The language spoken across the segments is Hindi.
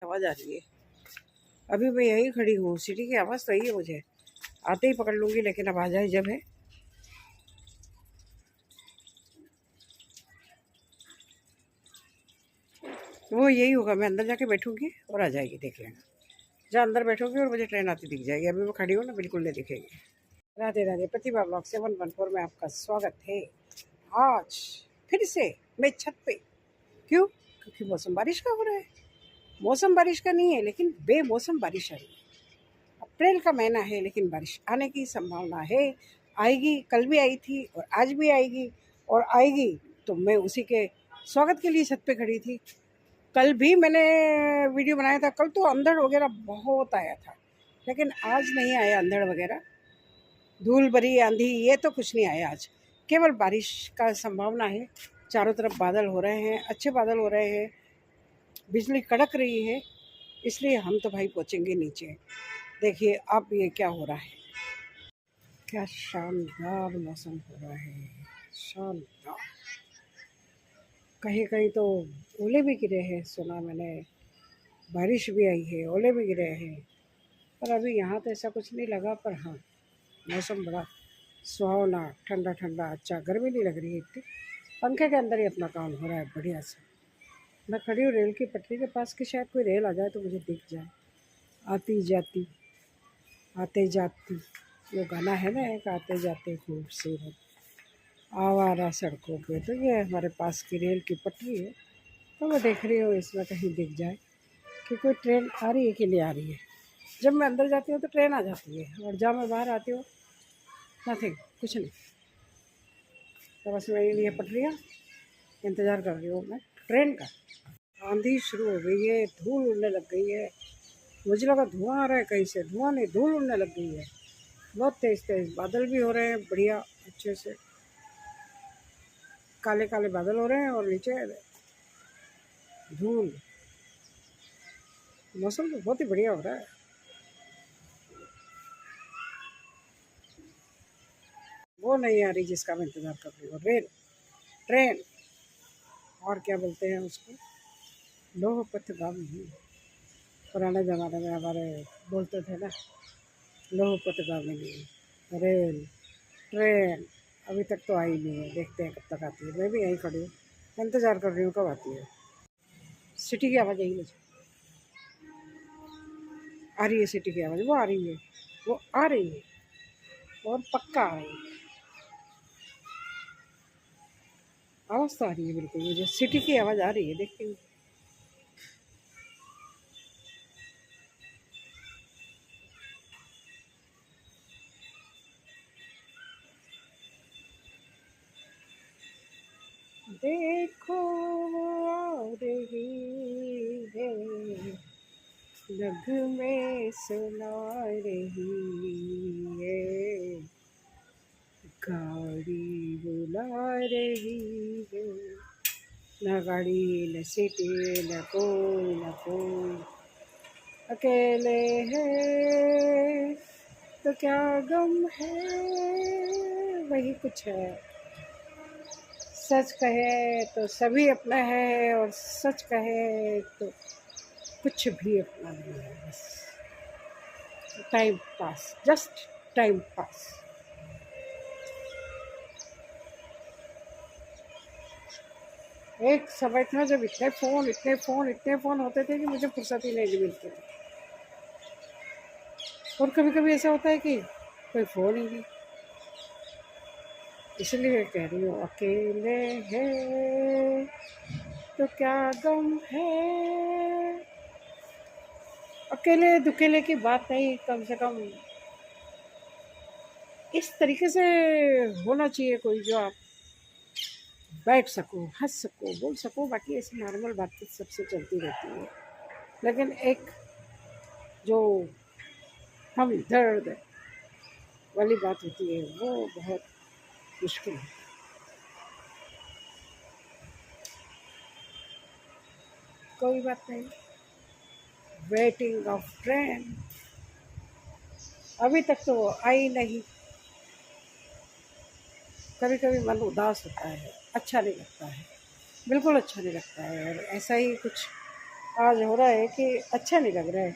आवाज़ आ रही है। अभी मैं यहीं खड़ी हूँ, सिटी की आवाज़ तो यही है, मुझे आते ही पकड़ लूँगी, लेकिन अब आ जाए जब है। वो यही होगा, मैं अंदर जाके बैठूँगी और आ जाएगी, देख लेना। जहाँ अंदर बैठूँगी और मुझे ट्रेन आती दिख जाएगी। अभी मैं खड़ी हूँ ना, बिल्कुल नहीं दिखेगी। राधे राधे, प्रतिभा ब्लॉग 714 में आपका स्वागत है। आज फिर से मैं छत पे। क्यों? क्योंकि मौसम बारिश का हो रहा है। मौसम बारिश का नहीं है, लेकिन बेमौसम बारिश आ रही है। अप्रैल का महीना है, लेकिन बारिश आने की संभावना है। आएगी, कल भी आई थी और आज भी आएगी और आएगी। तो मैं उसी के स्वागत के लिए छत पे खड़ी थी। कल भी मैंने वीडियो बनाया था। कल तो अंधड़ वगैरह बहुत आया था, लेकिन आज नहीं आया अंधड़ वगैरह। धूल भरी आंधी ये तो कुछ नहीं आया आज। केवल बारिश का संभावना है। चारों तरफ बादल हो रहे हैं, अच्छे बादल हो रहे हैं, बिजली कड़क रही है। इसलिए हम तो भाई पहुँचेंगे नीचे। देखिए अब ये क्या हो रहा है। क्या शानदार मौसम हो रहा है, शानदार। कहीं कहीं तो ओले भी गिरे हैं, सुना मैंने। बारिश भी आई है, ओले भी गिरे हैं। पर अभी यहाँ तो ऐसा कुछ नहीं लगा। पर हाँ, मौसम बड़ा सुहावना, ठंडा ठंडा, अच्छा। गर्मी नहीं लग रही है इतनी। पंखे के अंदर ही अपना काम हो रहा है बढ़िया से। मैं खड़ी हूँ रेल की पटरी के पास कि शायद कोई रेल आ जाए तो मुझे दिख जाए। आती जाती, आते जाती, वो गाना है ना एक, आते जाते खूबसूरत आवारा सड़कों पे। तो ये हमारे पास की रेल की पटरी है। तो मैं देख रही हूँ इसमें कहीं दिख जाए कि कोई ट्रेन आ रही है कि नहीं आ रही है। जब मैं अंदर जाती हूँ तो ट्रेन आ जाती है, और जब मैं बाहर आती हूँ नथिंग, कुछ नहीं। तो बस मेरे लिए पटरियाँ इंतज़ार कर रही हूँ मैं ट्रेन का। आंधी शुरू हो गई है, धूल उड़ने लग गई है। मुझे लगा धुआं आ रहा है कहीं से, धुआं नहीं, धूल उड़ने लग गई है। बहुत तेज़ तेज़ बादल भी हो रहे हैं, बढ़िया अच्छे से काले काले बादल हो रहे हैं, और नीचे धूल। मौसम तो बहुत ही बढ़िया हो रहा है। वो नहीं आ रही जिसका मैं इंतज़ार कर रही हूँ, रेल, ट्रेन, और क्या बोलते हैं उसको, लोह पथगामी। पुराने ज़माने में हमारे बोलते थे ना, लोह पथगामिनी रेल, ट्रेन। अभी तक तो आई नहीं है, देखते हैं कब तक आती है। मैं भी यहीं खड़ी हूँ, इंतज़ार कर रही हूँ कब आती है। सिटी की आवाज़ यही मुझे आ रही है, सिटी की आवाज़ वो आ रही है, वो आ रही है, और पक्का आ रही है। आवाज़ तो आ रही है बिल्कुल, मुझे सिटी की आवाज़ आ रही है, देखती हूँ। देखो आ रही है, नगमे सुना रही है, गाड़ी बुला रही है। न गाड़ी, न सिटी, न कोई, न कोई, अकेले हैं तो क्या गम है, वही कुछ है। सच कहे तो सभी अपना है, और सच कहे तो कुछ भी अपना नहीं है। बस time pass, just time pass. एक समय था जब इतने फ़ोन, इतने फ़ोन, इतने फ़ोन होते थे कि मुझे फुर्सत ही नहीं मिलती थी। और कभी कभी ऐसा होता है कि कोई फ़ोन ही नहीं। इसलिए कह रही हूँ, अकेले हैं तो क्या गम है। अकेले दुकेले की बात नहीं, कम से कम इस तरीके से होना चाहिए कोई, जो आप बैठ सको, हंस सको, बोल सको। बाकी ऐसी नॉर्मल बातें सबसे चलती रहती है, लेकिन एक जो हम दर्द वाली बात होती है वो बहुत मुश्किल है। कोई बात नहीं, वेटिंग ऑफ ट्रेन। अभी तक तो वो आई नहीं। कभी कभी मन उदास होता है, अच्छा नहीं लगता है, बिल्कुल अच्छा नहीं लगता है। और ऐसा ही कुछ आज हो रहा है कि अच्छा नहीं लग रहा है,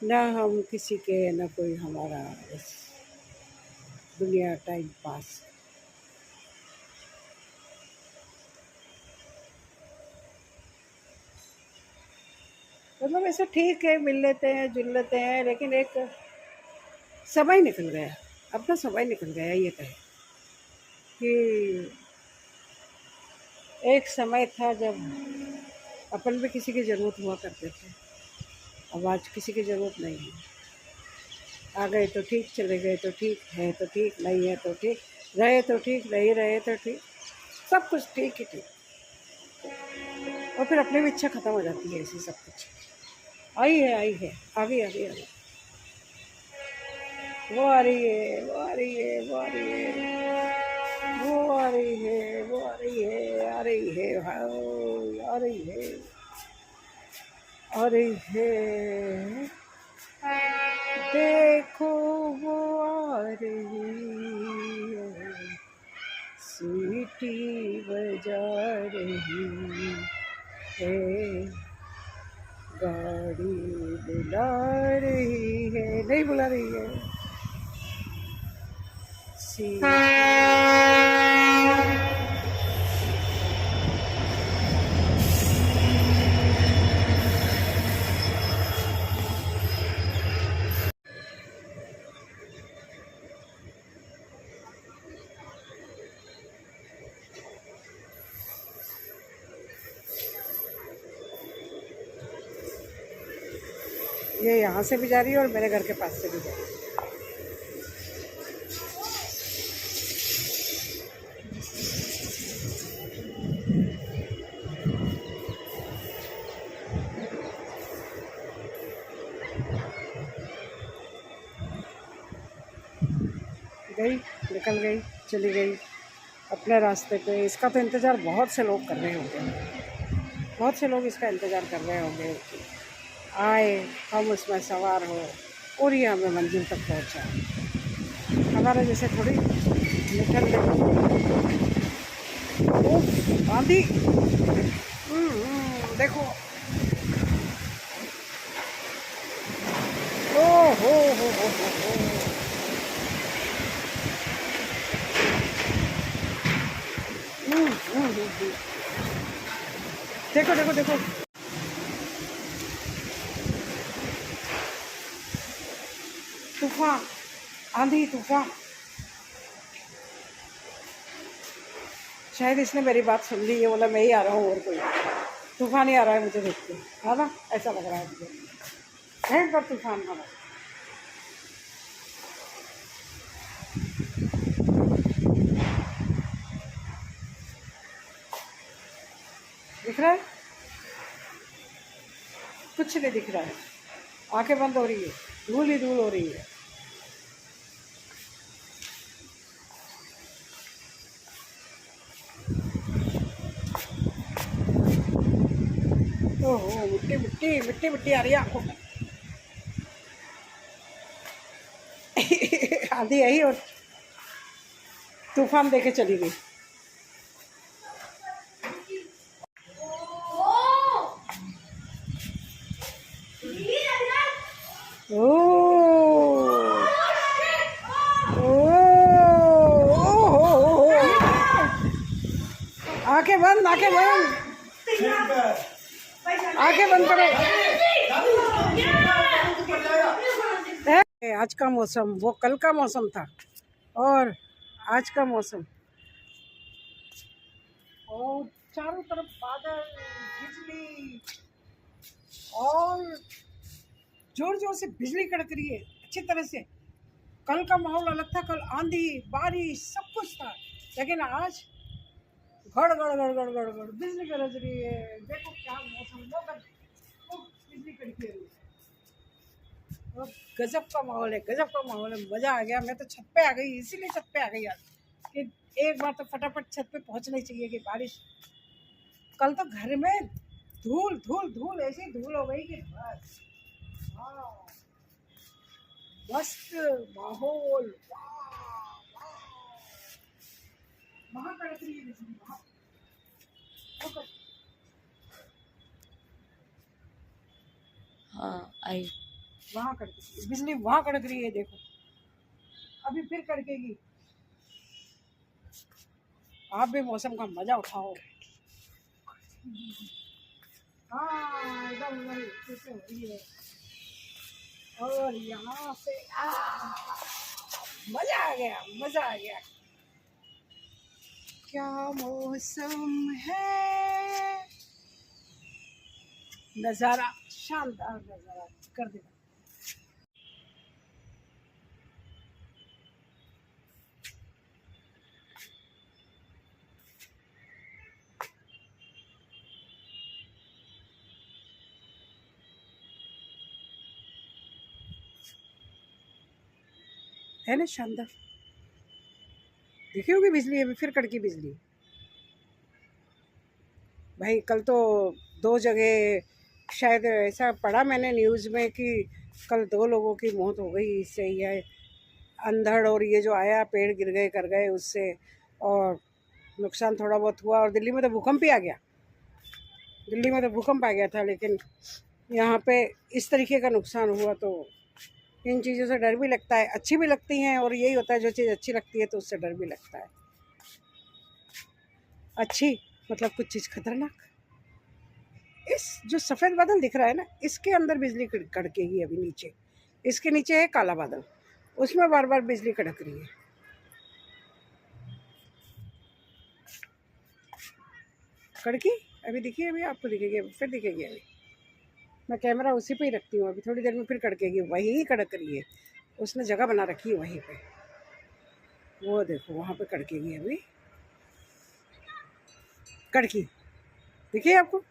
ना हम किसी के, ना कोई हमारा, बस दुनिया टाइम पास। मतलब ऐसे ठीक है, मिल लेते हैं, जुल लेते हैं, लेकिन एक समय निकल गया, अपना समय निकल गया, ये कहे कि एक समय था जब अपन भी किसी की ज़रूरत हुआ करते थे। अब आज किसी की ज़रूरत नहीं है। आ गए तो ठीक, चले गए तो ठीक, है तो ठीक, नहीं है तो ठीक, रहे तो ठीक, नहीं रहे तो ठीक, सब कुछ ठीक ही ठीक। और फिर अपनी भी इच्छा ख़त्म हो जाती है, ऐसी सब कुछ आई है, आई है, आगे आगे आगे, वो आ रही है, वो आ रही है, वो आ रही है, वो आ रही है, वो आ रही है, आ रही है, हाँ, आ रही है, आ रही है, देखो वो आ रही है, सीटी बजा रही है, गाड़ी बुला रही है, नहीं बुला रही है, सी ये यहाँ से भी जा रही है और मेरे घर के पास से भी जा रही है। गई, निकल गई, चली गई अपने रास्ते पे। इसका तो इंतज़ार बहुत से लोग कर रहे होंगे, बहुत से लोग इसका इंतज़ार कर रहे होंगे कि आए, हम उसमें सवार हो और ये हमें मंजिल तक पहुँचाए। हमारे जैसे थोड़ी निकल गई। ओ आंधी, देखो, ओ हो। देखो देखो देखो, तूफान, आंधी तूफान। शायद इसने मेरी बात सुन ली, ये बोला मैं ही आ रहा हूँ और कोई, तूफान ही आ रहा है मुझे देख के, है ना, ऐसा लग रहा है मुझे, भयंकर तूफान आ रहा है। दिख रहा है? कुछ नहीं दिख रहा है, आंखें बंद हो रही है, धूल ही धूल हो रही है। ओहो, मिट्टी मिट्टी मिट्टी मिट्टी आ रही है आंखों में। आंधी आई और तूफान देके चली गई। ओ आंखें बंद, आंखें बंद, आंखें बंद करो। आज का मौसम वो कल का मौसम था और आज का मौसम, और चारों तरफ बादल, बिजली, और जोर जोर से बिजली कड़क रही है अच्छी तरह से। कल का माहौल अलग था, कल आंधी बारिश सब कुछ था, लेकिन आज गड़ गड़ गड़ गड़ गड़ गड़ बिजली गरज रही है। देखो क्या मौसम, वो बिजली कड़की रही है, वो गजब का माहौल है, गजब का माहौल है, मज़ा आ गया। मैं तो छत पे आ गई, इसीलिए छत पे आ गई आज कि एक बार तो फटाफट छत पे पहुंचना ही चाहिए कि बारिश। कल तो घर में धूल धूल धूल, ऐसी धूल हो गई कि बस। हाँ, मस्त माहौल, वहाँ कड़क रही है बिजली, वहाँ हाँ आई। वहाँ कड़क बिजली, वहाँ कड़क रही है देखो, अभी फिर कड़केगी। आप भी मौसम का मजा उठाओ। हाँ एकदम वही कैसे हो रही है। और यहाँ से मजा आ गया, मजा आ गया। क्या मौसम है, नज़ारा शानदार नज़ारा कर देगा। है ना शानदार। देखी होगी बिजली, अभी फिर कड़की बिजली। भाई कल तो 2 जगह शायद ऐसा पढ़ा मैंने न्यूज़ में कि कल 2 लोगों की मौत हो गई इससे, ये अंधड़ और ये जो आया पेड़ गिर गए कर गए उससे, और नुकसान थोड़ा बहुत हुआ। और दिल्ली में तो भूकंप ही आ गया, दिल्ली में तो भूकंप आ गया था, लेकिन यहाँ पे इस तरीके का नुकसान हुआ तो इन चीज़ों से डर भी लगता है, अच्छी भी लगती हैं। और यही होता है, जो चीज़ अच्छी लगती है तो उससे डर भी लगता है। अच्छी मतलब कुछ चीज़ खतरनाक। इस जो सफ़ेद बादल दिख रहा है ना, इसके अंदर बिजली कड़केगी अभी नीचे। इसके नीचे है काला बादल, उसमें बार बार बिजली कड़क रही है। कड़की अभी दिखी, अभी आपको दिखेगी, अभी फिर दिखेगी। अभी मैं कैमरा उसी पे ही रखती हूँ, अभी थोड़ी देर में फिर कड़केगी। वही कड़क रही है, उसने जगह बना रखी है वहीं पे। वो देखो वहाँ पे कड़केगी अभी, कड़की दिखी आपको?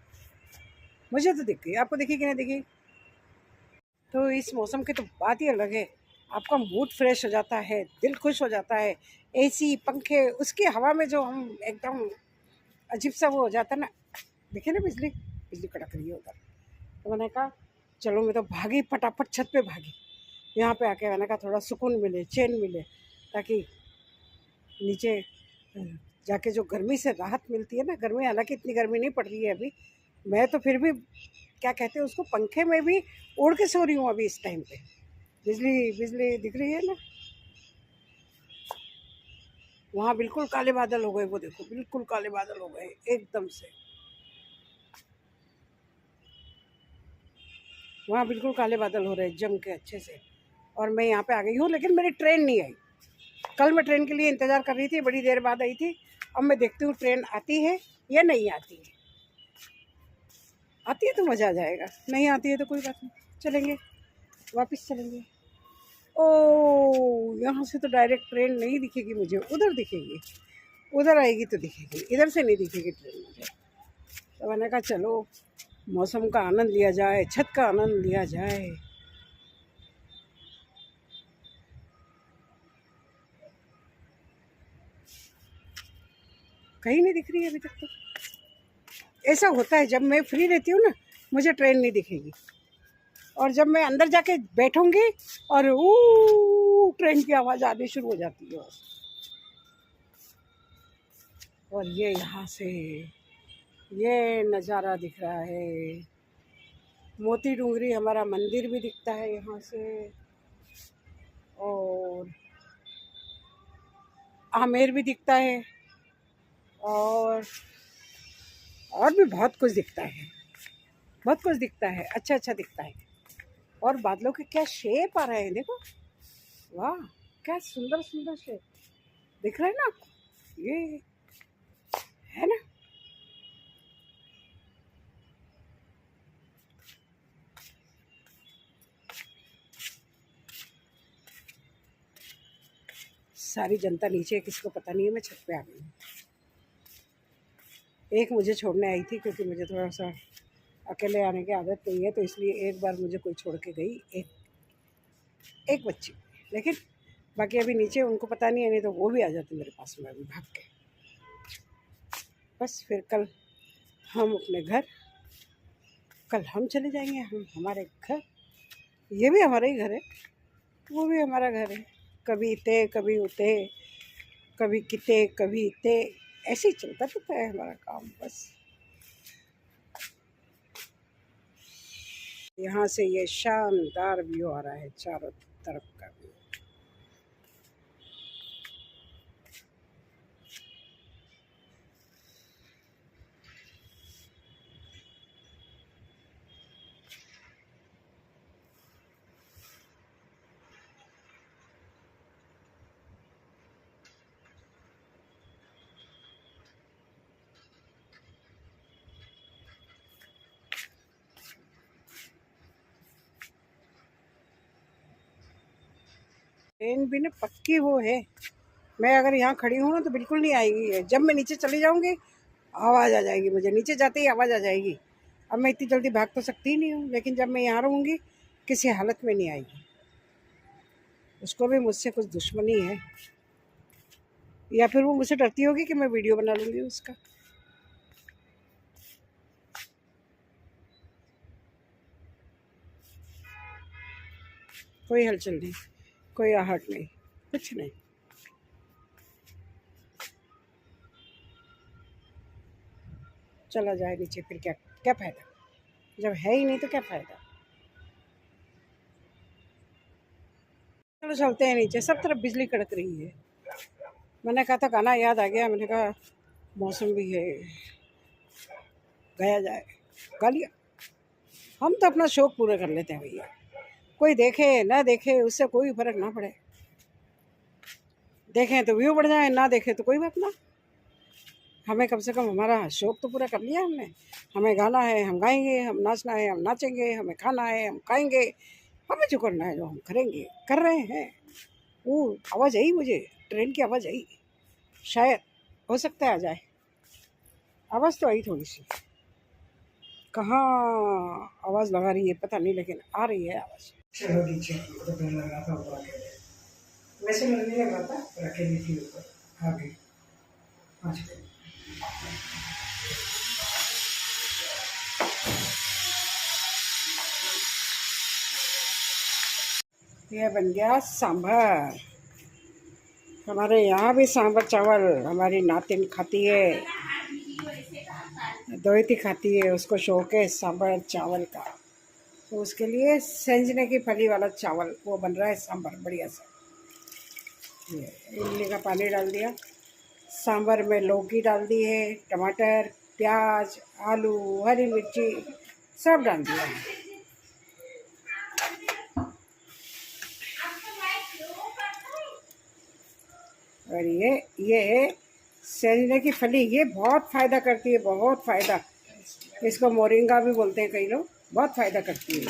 मुझे तो दिख गई, आपको दिखी कि नहीं दिखी? तो इस मौसम की तो बात ही अलग है। आपका मूड फ्रेश हो जाता है, दिल खुश हो जाता है। एसी पंखे उसकी हवा में जो हम एकदम अजीब सा वो हो जाता है ना। देखिए ना बिजली, बिजली कड़क रही है उधर। तो मैंने कहा चलो, मैं तो भागी फटाफट छत पे भागी। यहाँ पे आके मैंने कहा थोड़ा सुकून मिले, चैन मिले, ताकि नीचे जाके जो गर्मी से राहत मिलती है ना। गर्मी, हालांकि इतनी गर्मी नहीं पड़ रही है अभी, मैं तो फिर भी क्या कहते हैं उसको, पंखे में भी ओढ़ के सो रही हूँ अभी इस टाइम पे। बिजली बिजली दिख रही है ना, वहाँ बिल्कुल काले बादल हो गए, वो देखो बिल्कुल काले बादल हो गए एकदम से। वहाँ बिल्कुल काले बादल हो रहे हैं जम के अच्छे से। और मैं यहाँ पे आ गई हूँ, लेकिन मेरी ट्रेन नहीं आई। कल मैं ट्रेन के लिए इंतज़ार कर रही थी, बड़ी देर बाद आई थी। अब मैं देखती हूँ ट्रेन आती है या नहीं आती है। आती है तो मज़ा आ जाएगा, नहीं आती है तो कोई बात नहीं, चलेंगे वापस चलेंगे। ओ यहाँ से तो डायरेक्ट ट्रेन नहीं दिखेगी मुझे, उधर दिखेगी, उधर आएगी तो दिखेगी, इधर से नहीं दिखेगी ट्रेन मुझे। तो मैंने कहा चलो मौसम का आनंद लिया जाए, छत का आनंद लिया जाए। कहीं नहीं दिख रही है अभी तक तो। ऐसा होता है जब मैं फ्री रहती हूँ ना, मुझे ट्रेन नहीं दिखेगी। और जब मैं अंदर जाके बैठूंगी और ऊ ट्रेन की आवाज़ आनी शुरू हो जाती है। और ये यहाँ से ये नज़ारा दिख रहा है, मोती डूंगरी हमारा मंदिर भी दिखता है यहाँ से, और आमेर भी दिखता है, और भी बहुत कुछ दिखता है, बहुत कुछ दिखता है, अच्छा अच्छा दिखता है। और बादलों के क्या शेप आ रहे हैं देखो, वाह क्या सुंदर सुंदर शेप दिख रहा है ना आपको, ये है ना। सारी जनता नीचे है, किसी को पता नहीं है मैं छत पे आ गई हूँ। एक मुझे छोड़ने आई थी, क्योंकि मुझे थोड़ा सा अकेले आने की आदत नहीं है, तो इसलिए एक बार मुझे कोई छोड़ के गई, एक बच्ची। लेकिन बाकी अभी नीचे उनको पता नहीं है, नहीं तो वो भी आ जाते मेरे पास में अभी भाग के। बस फिर कल हम अपने घर, कल हम चले जाएंगे, हम हमारे घर। ये भी हमारा ही घर है, वो भी हमारा घर है। कभी इते कभी उते, कभी किते कभी इते, ऐसे ही चलता रहता है हमारा काम। बस यहाँ से ये शानदार व्यू आ रहा है चारों तरफ का व्यू। ट्रेन भी ना पक्की वो है, मैं अगर यहाँ खड़ी हूँ ना तो बिल्कुल नहीं आएगी। जब मैं नीचे चली जाऊँगी आवाज़ आ जाएगी, मुझे नीचे जाते ही आवाज़ आ जाएगी। अब मैं इतनी जल्दी भाग तो सकती ही नहीं हूँ, लेकिन जब मैं यहाँ रहूँगी किसी हालत में नहीं आएगी। उसको भी मुझसे कुछ दुश्मनी है, या फिर वो मुझसे डरती होगी कि मैं वीडियो बना लूँगी उसका। कोई हलचल नहीं, कोई आहट नहीं, कुछ नहीं। चला जाए नीचे, फिर क्या क्या फ़ायदा, जब है ही नहीं तो क्या फ़ायदा। चलो चलते हैं नीचे। सब तरफ बिजली कड़क रही है। मैंने कहा था गाना याद आ गया, मैंने कहा मौसम भी है, गाया जाए, गा लिया। हम तो अपना शौक़ पूरा कर लेते हैं भैया, कोई देखे ना देखे उससे कोई फ़र्क ना पड़े। देखें तो व्यू बढ़ जाए, ना देखे तो कोई बात ना। हमें कम से कम हमारा शौक़ तो पूरा कर लिया हमने। हमें गाना है हम गाएंगे, हम नाचना है हम नाचेंगे, हमें खाना है हम खाएंगे, हमें जो करना है जो हम करेंगे, कर रहे हैं। वो आवाज़ आई, मुझे ट्रेन की आवाज़ आई, शायद हो सकता है आ जाए। आवाज़ तो आई थोड़ी सी, कहाँ आवाज़ लगा रही है पता नहीं, लेकिन आ रही है आवाज़। चलो नीचे, तो डर लग रहा था ऊपर अकेले, वैसे डर नहीं लग रहा था पर अकेली थी ऊपर। आ गई 5 मिनट। यह बन गया सांभर। हमारे यहाँ भी सांभर चावल हमारी नातिन खाती है, दोहिती खाती है, उसको शौक है सांभर चावल का। तो उसके लिए सेंजने की फली वाला चावल वो बन रहा है सांभर बढ़िया सा। ये इमली का पानी डाल दिया, सांभर में लौकी डाल दी है, टमाटर, प्याज, आलू, हरी मिर्ची सब डाल दिया है। और ये है सेंजने की फली, ये बहुत फ़ायदा करती है, बहुत फ़ायदा। इसको मोरिंगा भी बोलते हैं कई लोग, बहुत फ़ायदा करती है।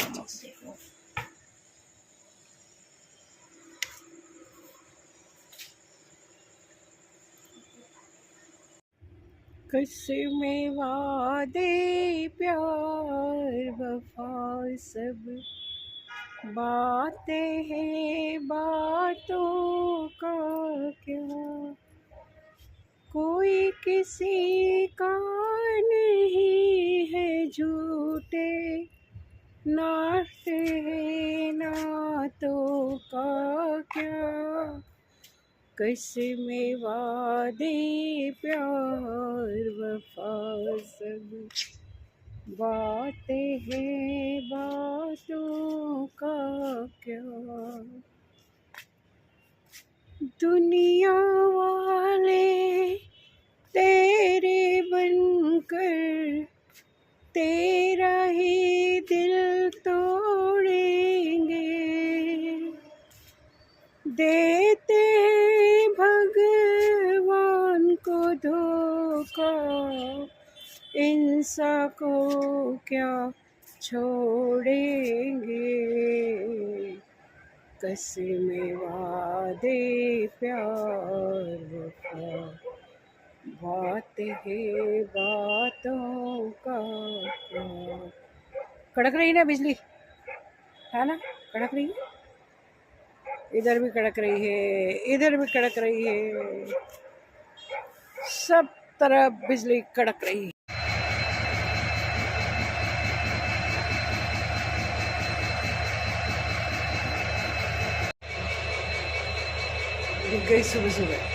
किस्में वादे प्यार वफा सब बातें हैं, बातों का क्या कोई किसी का नहीं है, झूठे नाते हैं नातों का क्या। किस्में वादे प्यार वफा सब बातें हैं, बातों का क्या। दुनिया वाले तेरे बनकर तेरा ही दिल तोड़ेंगे, देते भगवान को धोखा, इंसान को क्या छोड़ेंगे। कसमें वादे प्यार वफा बात है, बातों का क्या। कड़क रही ना बिजली, है ना, कड़क रही है। इधर भी कड़क रही है, इधर भी कड़क रही है, सब तरफ बिजली कड़क रही है। दिख गई सुबह सुबह।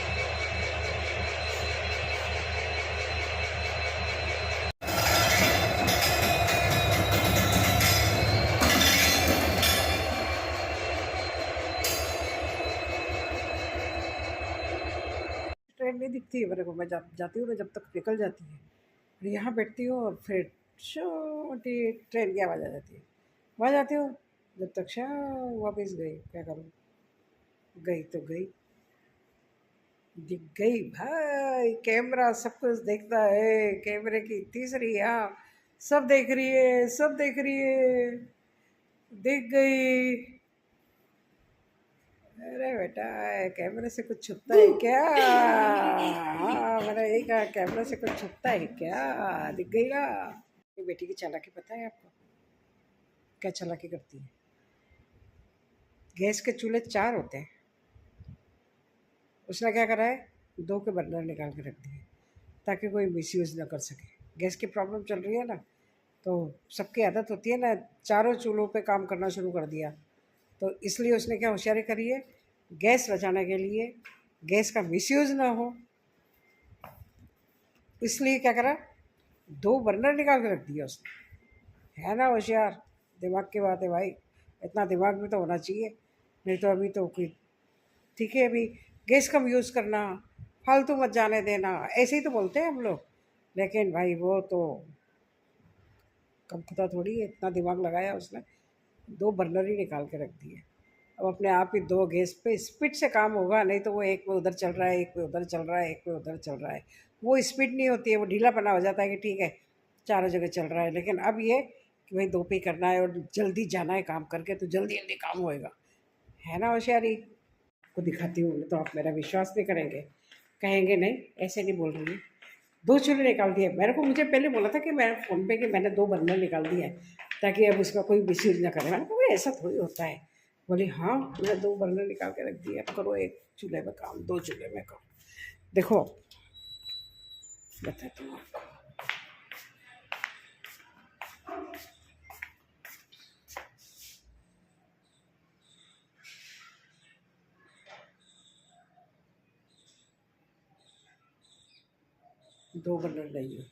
दिखती है मेरे को। मैं जाती हूँ ना, जब तक निकल जाती है, और यहाँ बैठती हूँ और फिर छोटी ट्रेन की आवाज़ आ जाती है। वहाँ जाती हूँ, जब तक वापस गई, क्या करूँ, गई तो गई, दिख गई भाई। कैमरा सब कुछ देखता है, कैमरे की तीसरी आँख सब देख रही है, सब देख रही है, दिख गई। अरे बेटा, कैमरे से कुछ छुपता है क्या? हाँ, मैंने यही कहा, कैमरे से कुछ छुपता है क्या? दिख गई ना। ये बेटी की चालाकी पता है आपको? क्या चालाकी करती है? गैस के चूल्हे 4 होते हैं, उसने क्या करा है, 2 के बर्नर निकाल के रख दिए ताकि कोई मिसयूज़ ना कर सके। गैस की प्रॉब्लम चल रही है ना, तो सबकी आदत होती है ना, चारों चूल्हों पे काम करना शुरू कर दिया। तो इसलिए उसने क्या होशियारी करी है, गैस बचाने के लिए, गैस का मिसयूज़ ना हो, इसलिए क्या करा, 2 बर्नर निकाल के रख दिया उसने। है ना होशियार, दिमाग की बात है भाई, इतना दिमाग भी तो होना चाहिए। नहीं तो अभी तो कोई, ठीक है, अभी गैस कम यूज़ करना, फालतू मत जाने देना, ऐसे ही तो बोलते हैं हम लोग। लेकिन भाई वो तो कम पता थोड़ी है, इतना दिमाग लगाया उसने, 2 बर्नर ही निकाल के रख दिए। अब अपने आप ही 2 गैस पे स्पीड से काम होगा, नहीं तो वो एक पे उधर चल रहा है, एक पे उधर चल रहा है, एक पे उधर चल रहा है, वो स्पीड नहीं होती है, वो ढीलापना हो जाता है कि ठीक है चारों जगह चल रहा है। लेकिन अब ये कि भाई 2 पे ही करना है और जल्दी जाना है काम करके, तो जल्दी जल्दी काम होएगा। है ना होशियारी? को दिखाती हूँ तो आप मेरा विश्वास नहीं करेंगे, कहेंगे नहीं ऐसे नहीं बोल रही है। 2 चूल्हे निकाल दिए मेरे को, मुझे पहले बोला था कि मैं फ़ोन पे कि मैंने 2 बर्नर निकाल दिया है ताकि अब उसका कोई मिसयूज़ ना करे। मैंने कहा ऐसा थोड़ी होता है। बोली हाँ, मैंने 2 बर्नर निकाल के रख दिए, अब करो 1 चूल्हे में काम, 2 चूल्हे में काम। देखो, बताती हूँ आपको। 2 बर्नर नहीं है,